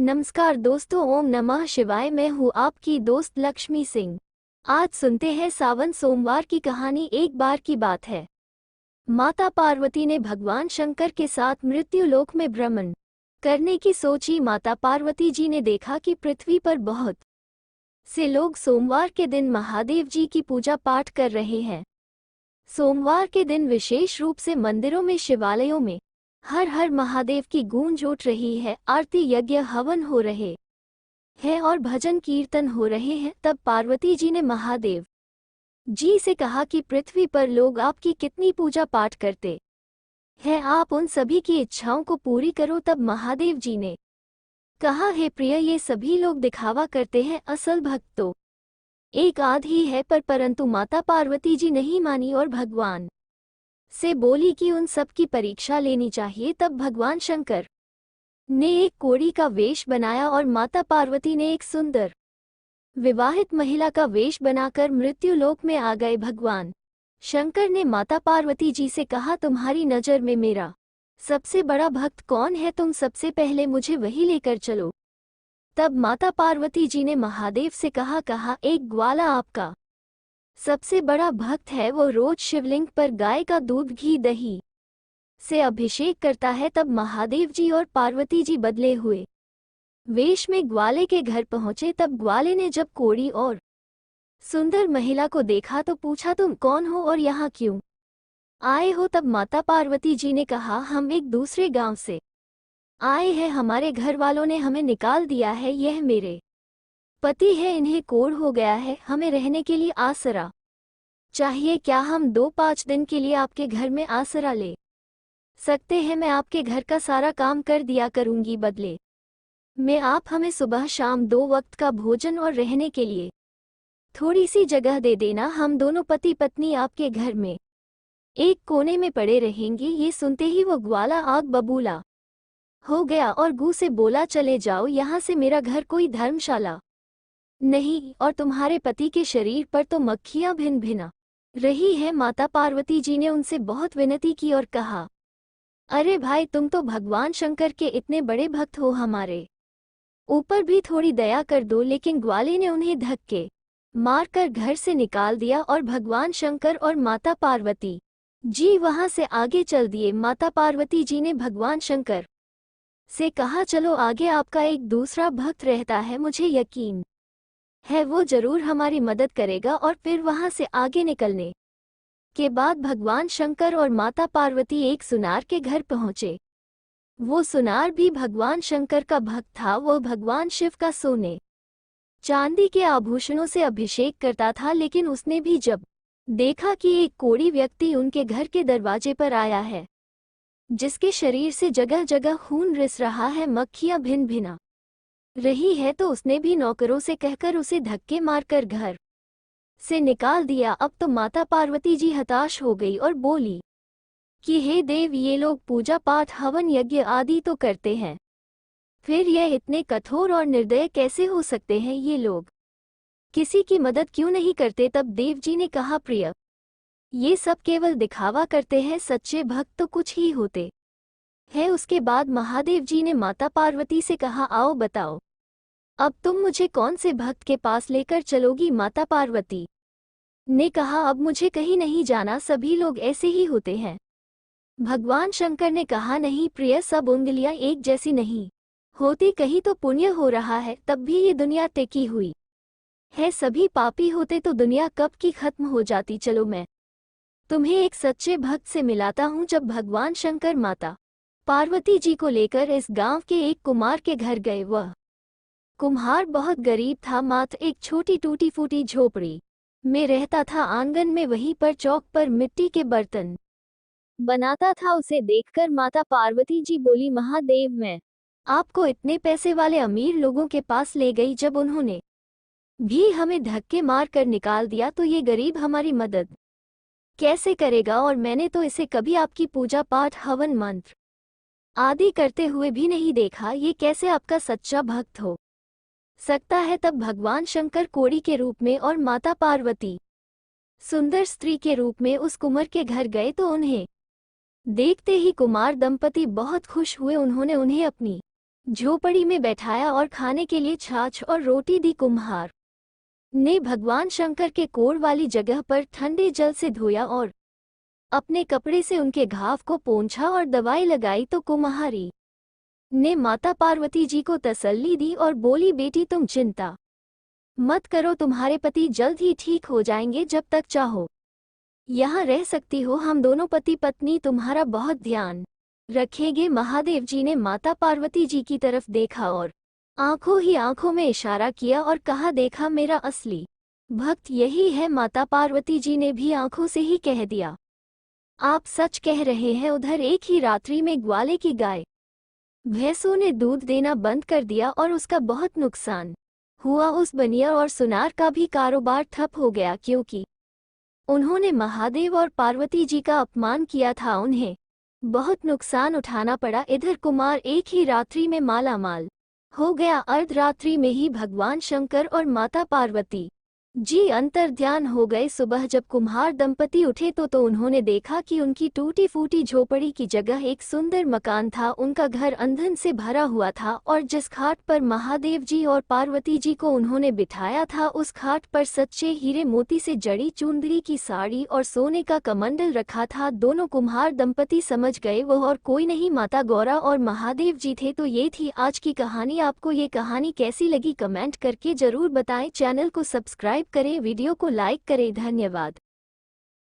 नमस्कार दोस्तों, ओम नमः शिवाय। मैं हूँ आपकी दोस्त लक्ष्मी सिंह। आज सुनते हैं सावन सोमवार की कहानी। एक बार की बात है, माता पार्वती ने भगवान शंकर के साथ मृत्युलोक में भ्रमण करने की सोची। माता पार्वती जी ने देखा कि पृथ्वी पर बहुत से लोग सोमवार के दिन महादेव जी की पूजा पाठ कर रहे हैं। सोमवार के दिन विशेष रूप से मंदिरों में, शिवालयों में हर हर महादेव की गूंज उठ रही है। आरती, यज्ञ, हवन हो रहे हैं और भजन कीर्तन हो रहे हैं। तब पार्वती जी ने महादेव जी से कहा कि पृथ्वी पर लोग आपकी कितनी पूजा पाठ करते हैं, आप उन सभी की इच्छाओं को पूरी करो। तब महादेव जी ने कहा, हे प्रिय, ये सभी लोग दिखावा करते हैं, असल भक्त तो एक आध ही है। परंतु माता पार्वती जी नहीं मानी और भगवान से बोली कि उन सब की परीक्षा लेनी चाहिए। तब भगवान शंकर ने एक कोढ़ी का वेश बनाया और माता पार्वती ने एक सुंदर विवाहित महिला का वेश बनाकर मृत्युलोक में आ गए। भगवान शंकर ने माता पार्वती जी से कहा, तुम्हारी नज़र में मेरा सबसे बड़ा भक्त कौन है? तुम सबसे पहले मुझे वही लेकर चलो। तब माता पार्वती जी ने महादेव से कहा, एक ग्वाला आपका सबसे बड़ा भक्त है, वो रोज शिवलिंग पर गाय का दूध, घी, दही से अभिषेक करता है। तब महादेव जी और पार्वती जी बदले हुए वेश में ग्वाले के घर पहुंचे। तब ग्वाले ने जब कोढ़ी और सुंदर महिला को देखा तो पूछा, तुम कौन हो और यहाँ क्यों आए हो? तब माता पार्वती जी ने कहा, हम एक दूसरे गांव से आए हैं, हमारे घर वालों ने हमें निकाल दिया है। यह मेरे पति है, इन्हें कोढ़ हो गया है, हमें रहने के लिए आसरा चाहिए। क्या हम 2-5 दिन के लिए आपके घर में आसरा ले सकते हैं? मैं आपके घर का सारा काम कर दिया करूंगी, बदले में आप हमें सुबह शाम 2 वक्त का भोजन और रहने के लिए थोड़ी सी जगह दे देना। हम दोनों पति पत्नी आपके घर में एक कोने में पड़े रहेंगे। ये सुनते ही वो ग्वाला आग बबूला हो गया और गू से बोला, चले जाओ यहाँ से, मेरा घर कोई धर्मशाला नहीं और तुम्हारे पति के शरीर पर तो मक्खियां भिन भिना रही है। माता पार्वती जी ने उनसे बहुत विनती की और कहा, अरे भाई, तुम तो भगवान शंकर के इतने बड़े भक्त हो, हमारे ऊपर भी थोड़ी दया कर दो। लेकिन ग्वाले ने उन्हें धक्के मारकर घर से निकाल दिया और भगवान शंकर और माता पार्वती जी वहां से आगे चल दिए। माता पार्वती जी ने भगवान शंकर से कहा, चलो आगे, आपका एक दूसरा भक्त रहता है, मुझे यकीन है वो जरूर हमारी मदद करेगा। और फिर वहां से आगे निकलने के बाद भगवान शंकर और माता पार्वती एक सुनार के घर पहुंचे। वो सुनार भी भगवान शंकर का भक्त था। वो भगवान शिव का सोने चांदी के आभूषणों से अभिषेक करता था। लेकिन उसने भी जब देखा कि एक कोढ़ी व्यक्ति उनके घर के दरवाजे पर आया है, जिसके शरीर से जगह जगह खून रिस रहा है, मक्खियां भिन भिना रही है, तो उसने भी नौकरों से कहकर उसे धक्के मारकर घर से निकाल दिया। अब तो माता पार्वती जी हताश हो गई और बोली कि हे देव, ये लोग पूजा पाठ, हवन, यज्ञ आदि तो करते हैं, फिर यह इतने कठोर और निर्दय कैसे हो सकते हैं? ये लोग किसी की मदद क्यों नहीं करते? तब देव जी ने कहा, प्रिय, ये सब केवल दिखावा करते हैं, सच्चे भक्त तो कुछ ही होते हैं। उसके बाद महादेव जी ने माता पार्वती से कहा, आओ बताओ, अब तुम मुझे कौन से भक्त के पास लेकर चलोगी? माता पार्वती ने कहा, अब मुझे कहीं नहीं जाना, सभी लोग ऐसे ही होते हैं। भगवान शंकर ने कहा, नहीं प्रिय, सब उंगलियां एक जैसी नहीं होती, कहीं तो पुण्य हो रहा है, तब भी ये दुनिया टिकी हुई है। सभी पापी होते तो दुनिया कब की खत्म हो जाती। चलो मैं तुम्हें एक सच्चे भक्त से मिलाता हूँ। जब भगवान शंकर माता पार्वती जी को लेकर इस गांव के एक कुम्हार के घर गए। वह कुम्हार बहुत गरीब था, मात्र एक छोटी टूटी फूटी झोपड़ी में रहता था। आंगन में वहीं पर चौक पर मिट्टी के बर्तन बनाता था। उसे देखकर माता पार्वती जी बोली, महादेव, मैं आपको इतने पैसे वाले अमीर लोगों के पास ले गई, जब उन्होंने भी हमें धक्के मार कर निकाल दिया, तो ये गरीब हमारी मदद कैसे करेगा? और मैंने तो इसे कभी आपकी पूजा पाठ, हवन, मंत्र आदि करते हुए भी नहीं देखा, ये कैसे आपका सच्चा भक्त हो सकता है? तब भगवान शंकर कोढ़ी के रूप में और माता पार्वती सुंदर स्त्री के रूप में उस कुंवर के घर गए, तो उन्हें देखते ही कुमार दंपति बहुत खुश हुए। उन्होंने उन्हें अपनी झोपड़ी में बैठाया और खाने के लिए छाछ और रोटी दी। कुम्हार ने भगवान शंकर के कोढ़ वाली जगह पर ठंडे जल से धोया और अपने कपड़े से उनके घाव को पोंछा और दवाई लगाई तो कुम्हारी ने माता पार्वती जी को तसल्ली दी और बोली, बेटी तुम चिंता मत करो, तुम्हारे पति जल्द ही ठीक हो जाएंगे। जब तक चाहो यहाँ रह सकती हो, हम दोनों पति पत्नी तुम्हारा बहुत ध्यान रखेंगे। महादेव जी ने माता पार्वती जी की तरफ देखा और आंखों ही आंखों में इशारा किया और कहा, देखा मेरा असली भक्त यही है। माता पार्वती जी ने भी आंखों से ही कह दिया, आप सच कह रहे हैं। उधर एक ही रात्रि में ग्वाले की गाय भैंसों ने दूध देना बंद कर दिया और उसका बहुत नुकसान हुआ। उस बनिया और सुनार का भी कारोबार ठप हो गया, क्योंकि उन्होंने महादेव और पार्वती जी का अपमान किया था। उन्हें बहुत नुकसान उठाना पड़ा। इधर कुमार एक ही रात्रि में मालामाल हो गया। अर्धरात्रि में ही भगवान शंकर और माता पार्वती जी अंतर्ध्यान हो गए। सुबह जब कुम्हार दंपति उठे तो उन्होंने देखा कि उनकी टूटी फूटी झोपड़ी की जगह एक सुंदर मकान था। उनका घर ईंधन से भरा हुआ था और जिस खाट पर महादेव जी और पार्वती जी को उन्होंने बिठाया था, उस खाट पर सच्चे हीरे मोती से जड़ी चुंदड़ी की साड़ी और सोने का कमंडल रखा था। दोनों कुम्हार दंपति समझ गए वो और कोई नहीं, माता गौरा और महादेव जी थे। तो ये थी आज की कहानी। आपको ये कहानी कैसी लगी कमेंट करके जरूर बताएं। चैनल को सब्सक्राइब करें, वीडियो को लाइक करें। धन्यवाद।